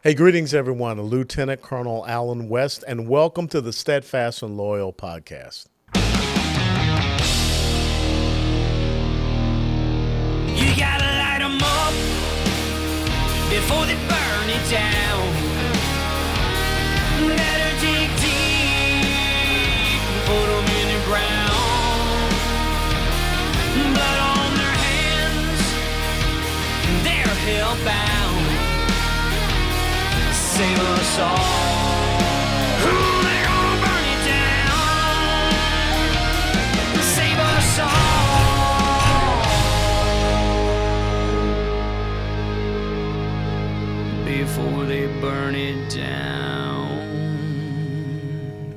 Hey, greetings, everyone. Lieutenant Colonel Alan West, and welcome to the Steadfast and Loyal podcast. You gotta light 'em up before they burn it down. Better dig deep, put 'em in the ground. Blood on their hands, they're hellbound. Save us all. Ooh, they're gonna burn it down. Save us all before they burn it down.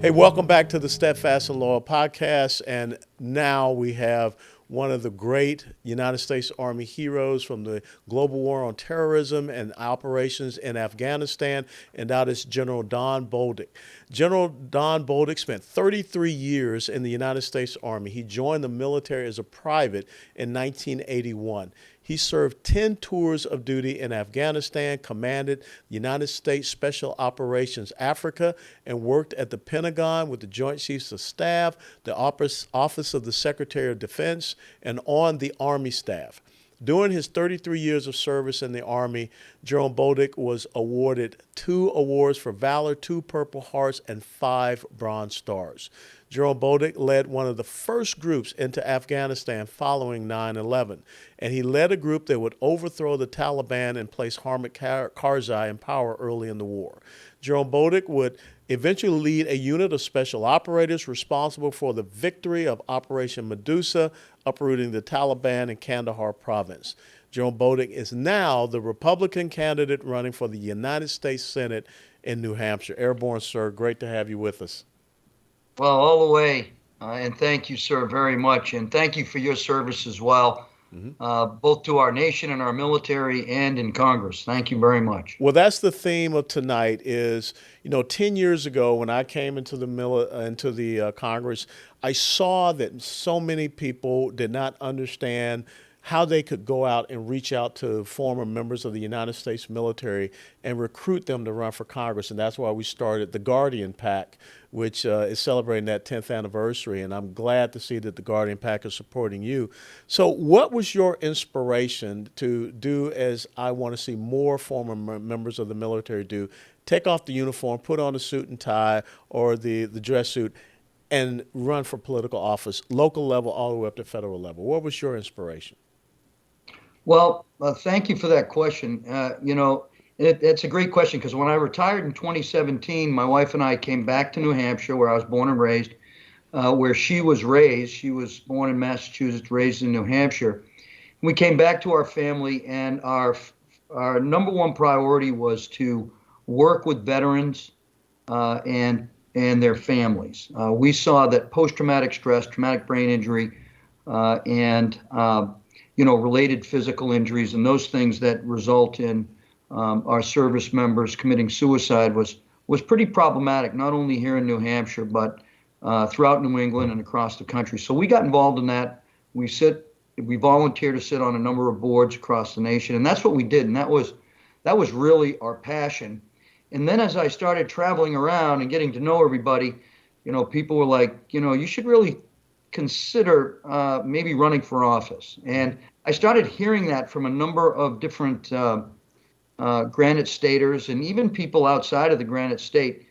Hey, welcome back to the Steadfast and Loyal podcast. And now we have one of the great United States Army heroes from the global war on terrorism and operations in Afghanistan, and that is General Don Bolduc. General Don Bolduc spent 33 years in the United States Army. He joined the military as a private in 1981. He served 10 tours of duty in Afghanistan, commanded the United States Special Operations Africa, and worked at the Pentagon with the Joint Chiefs of Staff, the Office of the Secretary of Defense, and on the Army staff. During his 33 years of service in the Army, General Bolduc was awarded 2 awards for valor, 2 Purple Hearts, and 5 Bronze Stars. General Bolduc led one of the first groups into Afghanistan following 9/11, and he led a group that would overthrow the Taliban and place Hamid Karzai in power early in the war. General Bolduc would eventually lead a unit of special operators responsible for the victory of Operation Medusa, uprooting the Taliban in Kandahar province. General Bolduc is now the Republican candidate running for the United States Senate in New Hampshire. Airborne, sir, great to have you with us. Well, all the way. And thank you, sir, very much. And thank you for your service as well, both to our nation and our military and in Congress. Thank you very much. Well, that's the theme of tonight is, 10 years ago when I came into the Congress, I saw that so many people did not understand how they could go out and reach out to former members of the United States military and recruit them to run for Congress. And that's why we started the Guardian PAC, which is celebrating that 10th anniversary. And I'm glad to see that the Guardian PAC is supporting you. So what was your inspiration to do, as I want to see more former members of the military do, take off the uniform, put on a suit and tie or the dress suit, and run for political office, local level all the way up to federal level? What was your inspiration? Well, thank you for that question. It's a great question because when I retired in 2017, my wife and I came back to New Hampshire, where I was born and raised, where she was raised. She was born in Massachusetts, raised in New Hampshire. We came back to our family, and our number one priority was to work with veterans and their families. We saw that post-traumatic stress, traumatic brain injury, and related physical injuries and those things that result in our service members committing suicide was pretty problematic, not only here in New Hampshire, but throughout New England and across the country. So we got involved in that. We volunteered to sit on a number of boards across the nation, and that's what we did. And that was really our passion. And then as I started traveling around and getting to know everybody, people were like, you should really consider maybe running for office. And I started hearing that from a number of different Granite Staters and even people outside of the Granite State.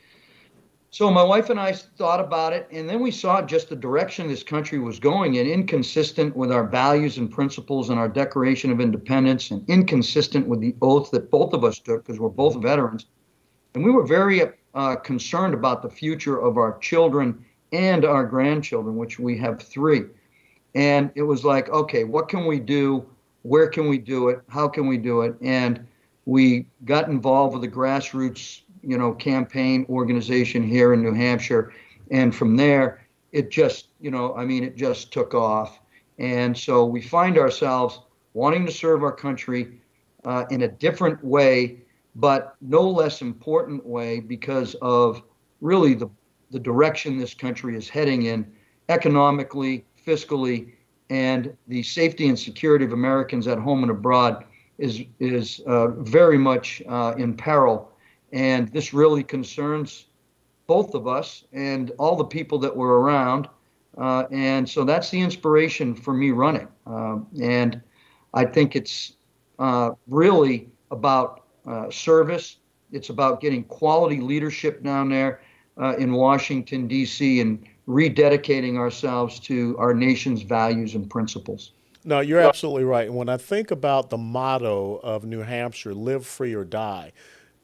So my wife and I thought about it, and then we saw just the direction this country was going in, inconsistent with our values and principles and our Declaration of Independence, and inconsistent with the oath that both of us took because we're both veterans. And we were very concerned about the future of our children and our grandchildren, which we have 3. And it was like, okay, what can we do? Where can we do it? How can we do it? And we got involved with the grassroots, campaign organization here in New Hampshire. And from there, it just, it just took off. And so we find ourselves wanting to serve our country in a different way, but no less important way because of really the direction this country is heading in economically, fiscally, and the safety and security of Americans at home and abroad is very much in peril. And this really concerns both of us and all the people that were around. And so that's the inspiration for me running. And I think it's really about service. It's about getting quality leadership down there in Washington, D.C., and rededicating ourselves to our nation's values and principles. No, you're absolutely right. And when I think about the motto of New Hampshire, live free or die,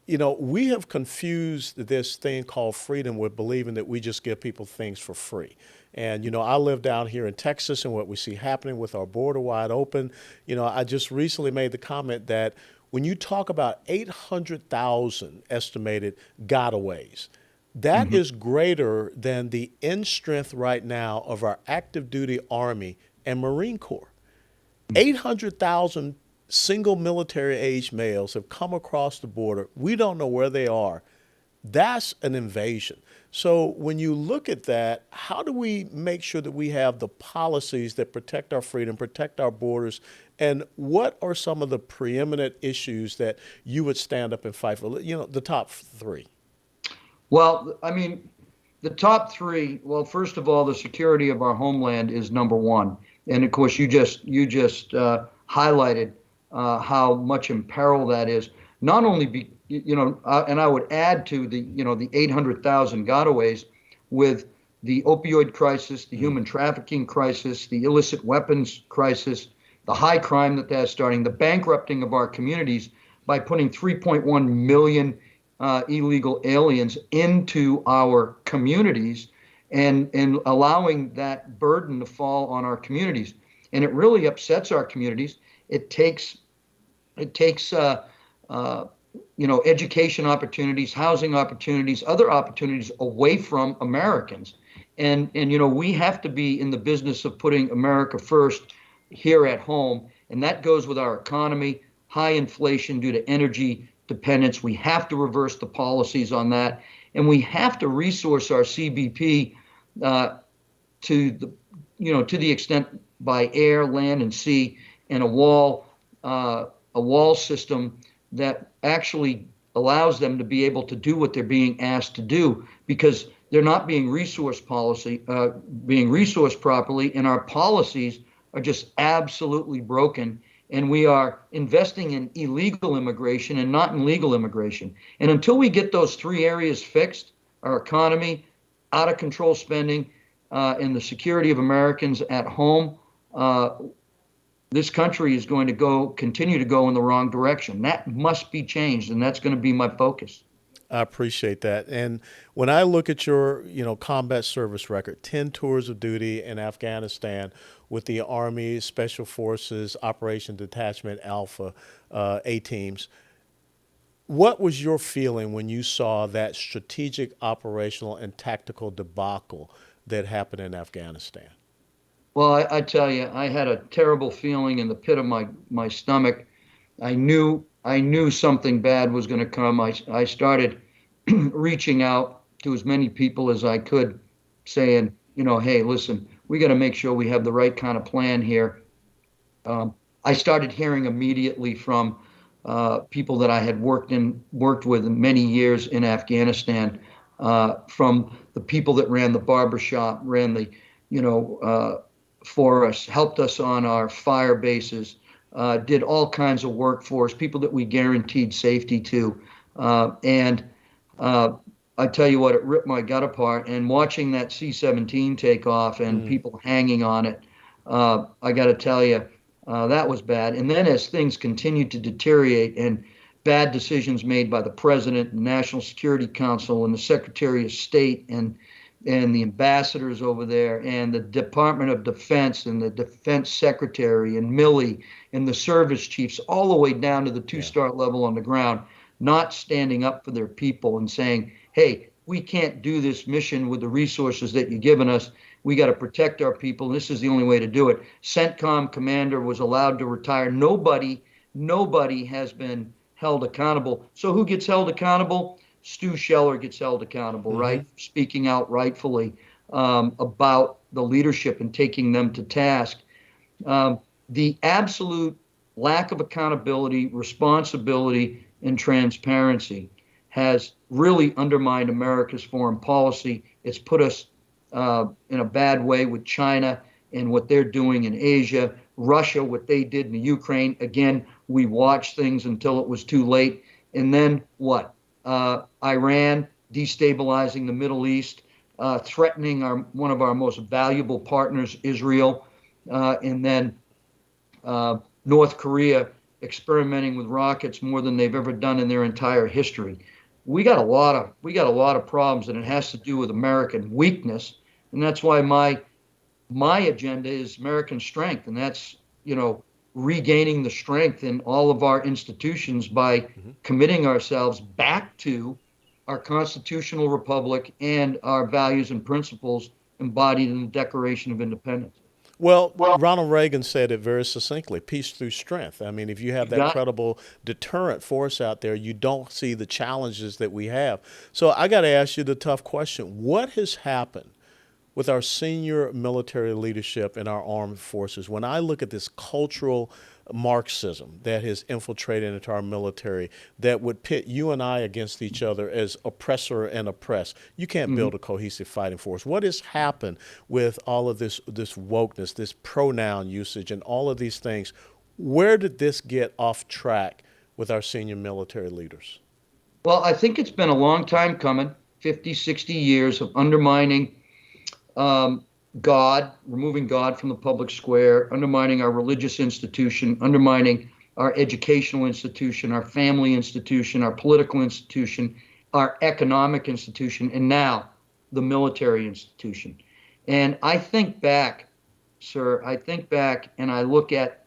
we have confused this thing called freedom with believing that we just give people things for free. And, I live down here in Texas, and what we see happening with our border wide open, I just recently made the comment that when you talk about 800,000 estimated gotaways, that is greater than the end strength right now of our active duty Army and Marine Corps. 800,000 single military age males have come across the border. We don't know where they are. That's an invasion. So when you look at that, how do we make sure that we have the policies that protect our freedom, protect our borders, and what are some of the preeminent issues that you would stand up and fight for? The top three. Well, I mean, the top three. Well, first of all, the security of our homeland is number one, and of course, you just highlighted how much in peril that is. Not only and I would add to the 800,000 gotaways with the opioid crisis, the human trafficking crisis, the illicit weapons crisis, the high crime that's starting, the bankrupting of our communities by putting 3.1 million illegal aliens into our communities and allowing that burden to fall on our communities. And it really upsets our communities. It takes education opportunities, housing opportunities, other opportunities away from Americans. And we have to be in the business of putting America first here at home. And that goes with our economy, high inflation due to energy dependence. We have to reverse the policies on that. And we have to resource our CBP to the extent by air, land, and sea, and a wall system that actually allows them to be able to do what they're being asked to do, because they're not being resourced properly, and our policies are just absolutely broken. And we are investing in illegal immigration and not in legal immigration. And until we get those three areas fixed, our economy, out of control spending, and the security of Americans at home, this country is going to continue to go in the wrong direction. That must be changed, and that's going to be my focus. I appreciate that. And when I look at your, combat service record, 10 tours of duty in Afghanistan with the Army, Special Forces, Operation Detachment Alpha, A teams, what was your feeling when you saw that strategic, operational, and tactical debacle that happened in Afghanistan? Well, I tell you, I had a terrible feeling in the pit of my stomach. I knew something bad was going to come. I started reaching out to as many people as I could, saying, hey, listen, we got to make sure we have the right kind of plan here. I started hearing immediately from people that I had worked with many years in Afghanistan, from the people that ran the barbershop, ran the, for us, helped us on our fire bases, did all kinds of work for us, people that we guaranteed safety to. And I tell you what, it ripped my gut apart. And watching that C-17 take off and people hanging on it, I got to tell you, that was bad. And then as things continued to deteriorate and bad decisions made by the president, the National Security Council, and the Secretary of State, and the ambassadors over there, and the Department of Defense, and the Defense Secretary, and Milley, and the service chiefs, all the way down to the two-star level on the ground, not standing up for their people and saying, hey, we can't do this mission with the resources that you've given us. We got to protect our people. This is the only way to do it. CENTCOM commander was allowed to retire. Nobody has been held accountable. So who gets held accountable? Stu Scheller gets held accountable, right? Speaking out rightfully about the leadership and taking them to task. The absolute lack of accountability, responsibility, and transparency has really undermined America's foreign policy. It's put us in a bad way with China and what they're doing in Asia, Russia, what they did in the Ukraine. Again, we watched things until it was too late. And then what? Iran destabilizing the Middle East, threatening one of our most valuable partners, Israel, and then North Korea experimenting with rockets more than they've ever done in their entire history. We got a lot of problems, and it has to do with American weakness, and that's why my agenda is American strength, and that's regaining the strength in all of our institutions by committing ourselves back to our constitutional republic and our values and principles embodied in the Declaration of Independence. Well, Ronald Reagan said it very succinctly, peace through strength. I mean, if you have that credible deterrent force out there, you don't see the challenges that we have. So I got to ask you the tough question. What has happened with our senior military leadership in our armed forces? When I look at this cultural Marxism that has infiltrated into our military that would pit you and I against each other as oppressor and oppressed, you can't build a cohesive fighting force. What has happened with all of this wokeness, this pronoun usage, and all of these things? Where did this get off track with our senior military leaders? Well, I think it's been a long time coming, 50, 60 years of undermining God, removing God from the public square, undermining our religious institution, undermining our educational institution, our family institution, our political institution, our economic institution, and now the military institution. And I think back, sir, and I look at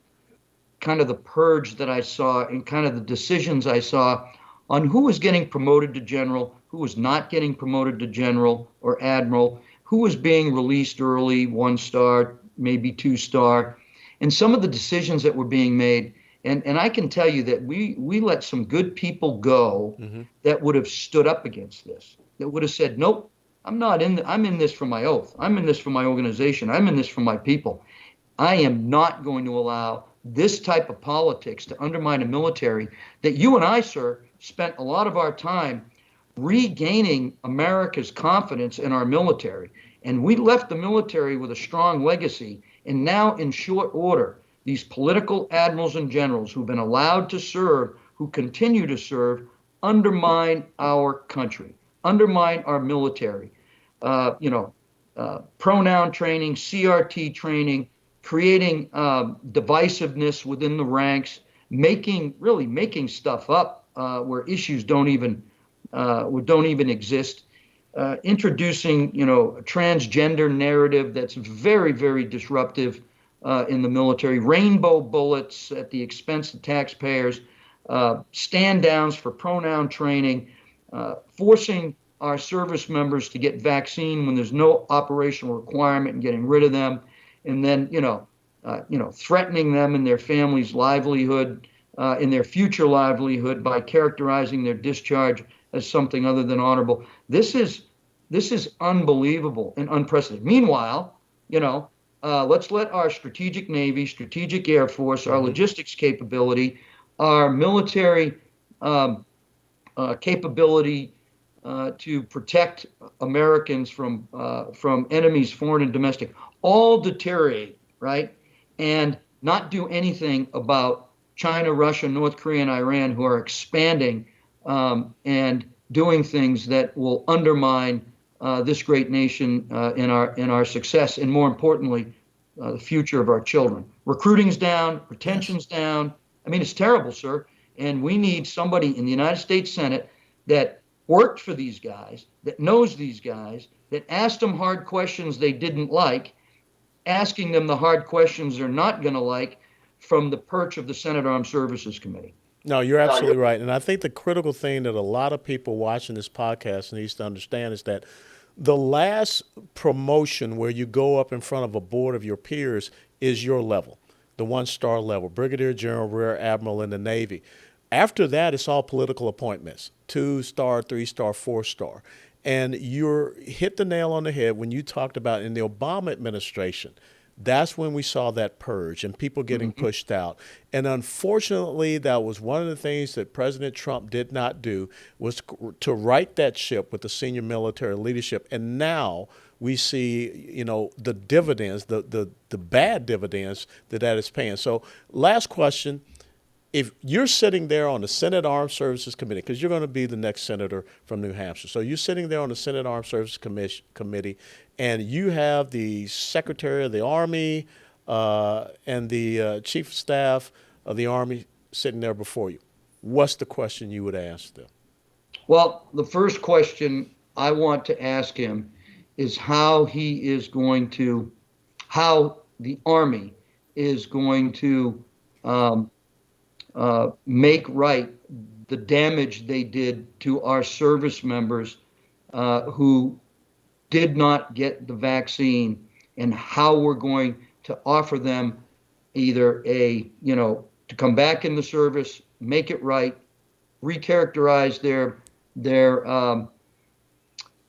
kind of the purge that I saw and kind of the decisions I saw on who was getting promoted to general, who was not getting promoted to general or admiral, who was being released early, 1-star, maybe 2-star, and some of the decisions that were being made. And I can tell you that we let some good people go that would have stood up against this, that would have said, nope, I'm in this for my oath. I'm in this for my organization. I'm in this for my people. I am not going to allow this type of politics to undermine a military that you and I, sir, spent a lot of our time regaining America's confidence in our military. And we left the military with a strong legacy. And now, in short order, these political admirals and generals who've been allowed to serve, who continue to serve, undermine our country, undermine our military. Pronoun training, CRT training, creating divisiveness within the ranks, making stuff up where issues don't even exist, introducing, a transgender narrative that's very, very disruptive in the military, rainbow bullets at the expense of taxpayers, stand downs for pronoun training, forcing our service members to get vaccine when there's no operational requirement and getting rid of them, and then, threatening them and their family's livelihood, in their future livelihood by characterizing their discharge as something other than honorable. This is unbelievable and unprecedented. Meanwhile, let's let our strategic Navy, strategic Air Force, our logistics capability, our military capability to protect Americans from enemies, foreign and domestic, all deteriorate, right? And not do anything about China, Russia, North Korea, and Iran, who are expanding and doing things that will undermine this great nation in our success, and more importantly, the future of our children. Recruiting's down, retention's down. I mean, it's terrible, sir. And we need somebody in the United States Senate that worked for these guys, that knows these guys, that asked them hard questions they didn't like, asking them the hard questions they're not going to like from the perch of the Senate Armed Services Committee. No, you're absolutely right. And I think the critical thing that a lot of people watching this podcast needs to understand is that the last promotion where you go up in front of a board of your peers is your level, the 1-star level, Brigadier General, Rear Admiral in the Navy. After that, it's all political appointments, 2-star, 3-star, 4-star. And you hit the nail on the head when you talked about in the Obama administration, That's when we saw that purge and people getting Mhm. pushed out. And unfortunately, that was one of the things that President Trump did not do, was to right that ship with the senior military leadership. And now we see, the dividends, the bad dividends that is paying. So last question, if you're sitting there on the Senate Armed Services Committee, because you're going to be the next senator from New Hampshire, so you're sitting there on the Senate Armed Services Committee, and you have the Secretary of the Army and the Chief of Staff of the Army sitting there before you. What's the question you would ask them? Well, the first question I want to ask him is how the Army is going to um, make right the damage they did to our service members who did not get the vaccine, and how we're going to offer them either to come back in the service, make it right, recharacterize their um,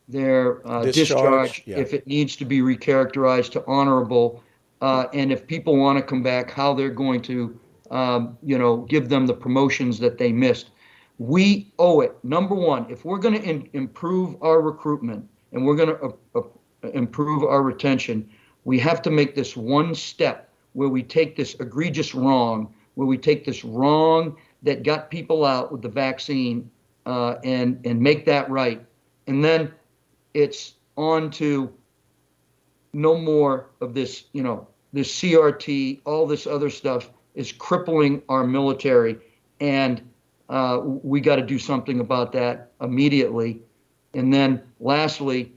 their Discharge? discharge Yeah. if it needs to be recharacterized to honorable, and if people want to come back, how they're going to, give them the promotions that they missed. We owe it. Number one, if we're going to improve our recruitment and we're going to improve our retention, we have to make this one step where we take this egregious wrong, where we take this wrong that got people out with the vaccine, and make that right, and then it's on to no more of this, this CRT, all this other stuff is crippling our military. And we got to do something about that immediately. And then lastly,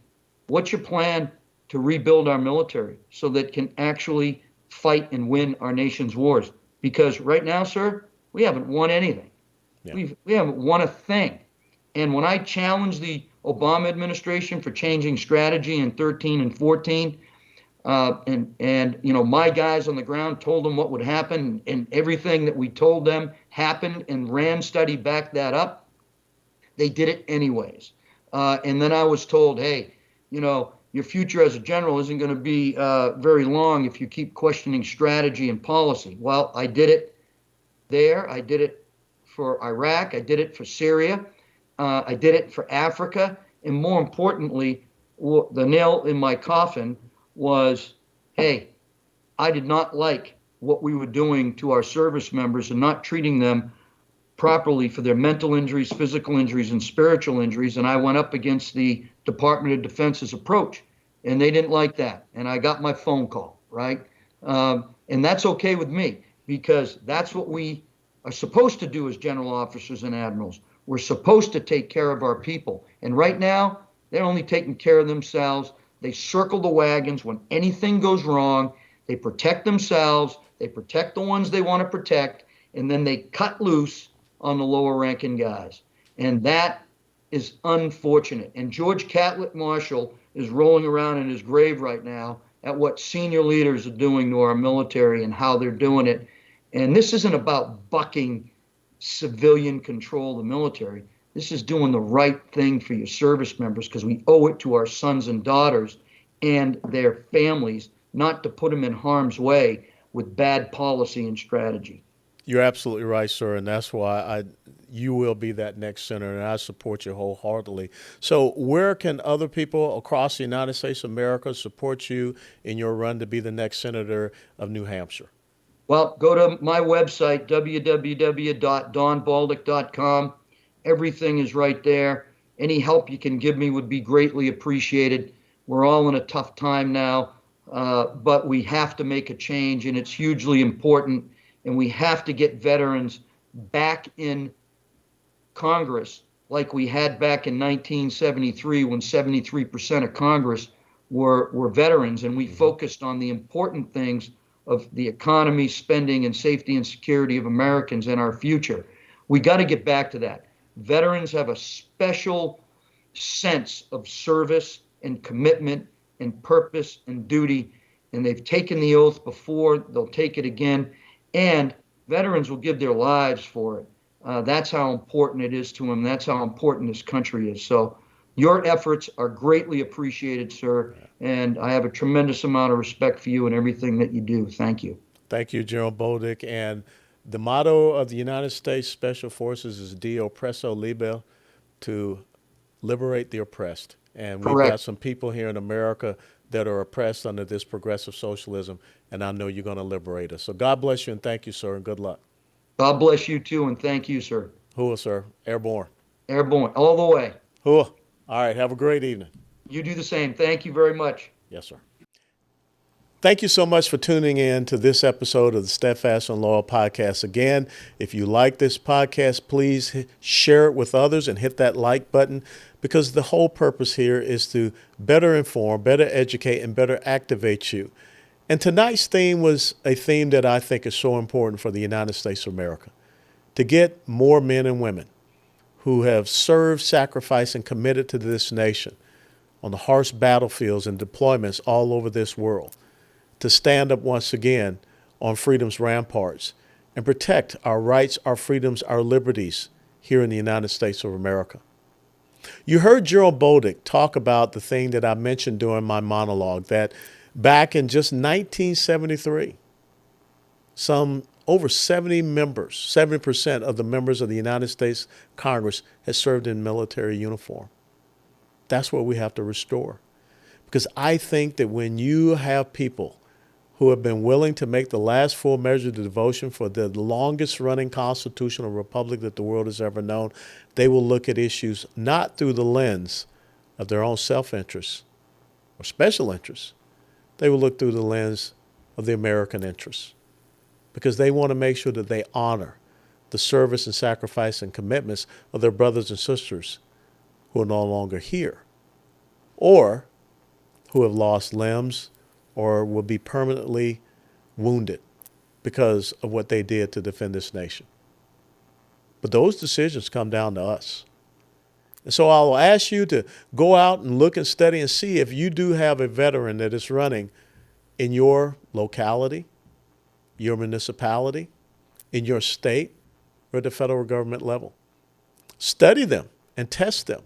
what's your plan to rebuild our military so that it can actually fight and win our nation's wars? Because right now, sir, we haven't won anything. Yeah. We haven't won a thing. And when I challenged the Obama administration for changing strategy in 13 and 14, and my guys on the ground told them what would happen, and everything that we told them happened, and Rand study backed that up. They did it anyways. And then I was told, hey, your future as a general isn't going to be very long if you keep questioning strategy and policy. Well, I did it there. I did it for Iraq. I did it for Syria. I did it for Africa. And more importantly, the nail in my coffin was, hey, I did not like what we were doing to our service members and not treating them properly for their mental injuries, physical injuries, and spiritual injuries. And I went up against the Department of Defense's approach, and they didn't like that. And I got my phone call, right? And that's okay with me, because that's what we are supposed to do as general officers and admirals. We're supposed to take care of our people. And right now, they're only taking care of themselves. They circle the wagons when anything goes wrong. They protect themselves. They protect the ones they want to protect. And then they cut loose on the lower ranking guys. And that is unfortunate. And George Catlett Marshall is rolling around in his grave right now at what senior leaders are doing to our military and how they're doing it. And this isn't about bucking civilian control of the military. This is doing the right thing for your service members, because we owe it to our sons and daughters and their families not to put them in harm's way with bad policy and strategy. You're absolutely right, sir, and that's why you will be that next senator, and I support you wholeheartedly. So where can other people across the United States of America support you in your run to be the next senator of New Hampshire? Well, go to my website, www.donbolduc.com. Everything is right there. Any help you can give me would be greatly appreciated. We're all in a tough time now, but we have to make a change, and it's hugely important. And we have to get veterans back in Congress like we had back in 1973, when 73% of Congress were veterans, and we focused on the important things of the economy, spending, and safety and security of Americans and our future. We got to get back to that. Veterans have a special sense of service and commitment and purpose and duty, and they've taken the oath before, they'll take it again, and veterans will give their lives for it. That's how important it is to them. That's how important this country is. So Your efforts are greatly appreciated, sir, and I have a tremendous amount of respect for you and everything that you do. Thank you. Thank you, General Bolduc. And the motto of the United States Special Forces is De Oppresso Liber, to liberate the oppressed. And we've got Correct. some people here in America that are oppressed under this progressive socialism, and I know you're going to liberate us. So God bless you, and thank you, sir, and good luck. God bless you too, and thank you, sir. Hua, sir. Airborne. Airborne, all the way. Hua. All right. Have a great evening. You do the same. Thank you very much. Yes, sir. Thank you so much for tuning in to this episode of the Steadfast and Loyal podcast. Again, if you like this podcast, please share it with others and hit that like button, because the whole purpose here is to better inform, better educate, and better activate you. And tonight's theme was a theme that I think is so important for the United States of America, to get more men and women who have served, sacrificed, and committed to this nation on the harsh battlefields and deployments all over this world, to stand up once again on freedom's ramparts and protect our rights, our freedoms, our liberties here in the United States of America. You heard General Bolduc talk about the thing that I mentioned during my monologue, that back in just 1973, some over 70% of the members of the United States Congress had served in military uniform. That's what we have to restore. Because I think that when you have people who have been willing to make the last full measure of devotion for the longest running constitutional republic that the world has ever known, they will look at issues not through the lens of their own self-interest or special interests. They will look through the lens of the American interests, because they want to make sure that they honor the service and sacrifice and commitments of their brothers and sisters who are no longer here, or who have lost limbs or will be permanently wounded because of what they did to defend this nation. But those decisions come down to us. And so I will ask you to go out and look and study and see if you do have a veteran that is running in your locality, your municipality, in your state, or at the federal government level. Study them and test them.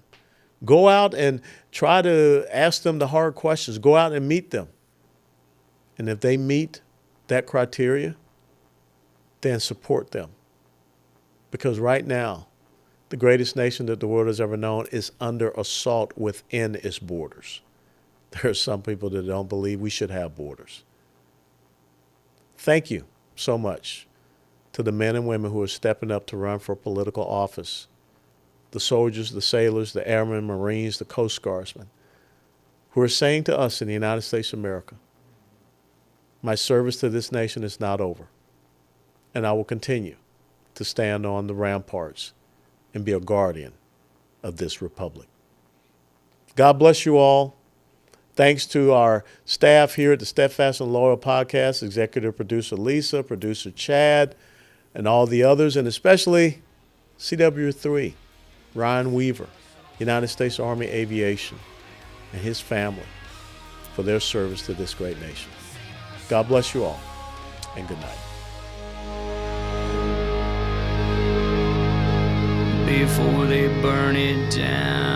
Go out and try to ask them the hard questions. Go out and meet them. And if they meet that criteria, then support them. Because right now, the greatest nation that the world has ever known is under assault within its borders. There are some people that don't believe we should have borders. Thank you so much to the men and women who are stepping up to run for political office. The soldiers, the sailors, the airmen, Marines, the Coast Guardsmen, who are saying to us in the United States of America, my service to this nation is not over, and I will continue to stand on the ramparts and be a guardian of this republic. God bless you all. Thanks to our staff here at the Steadfast and Loyal podcast, executive producer Lisa, producer Chad, and all the others, and especially CW3, Ryan Weaver, United States Army Aviation, and his family for their service to this great nation. God bless you all, and good night. Before they burn it down.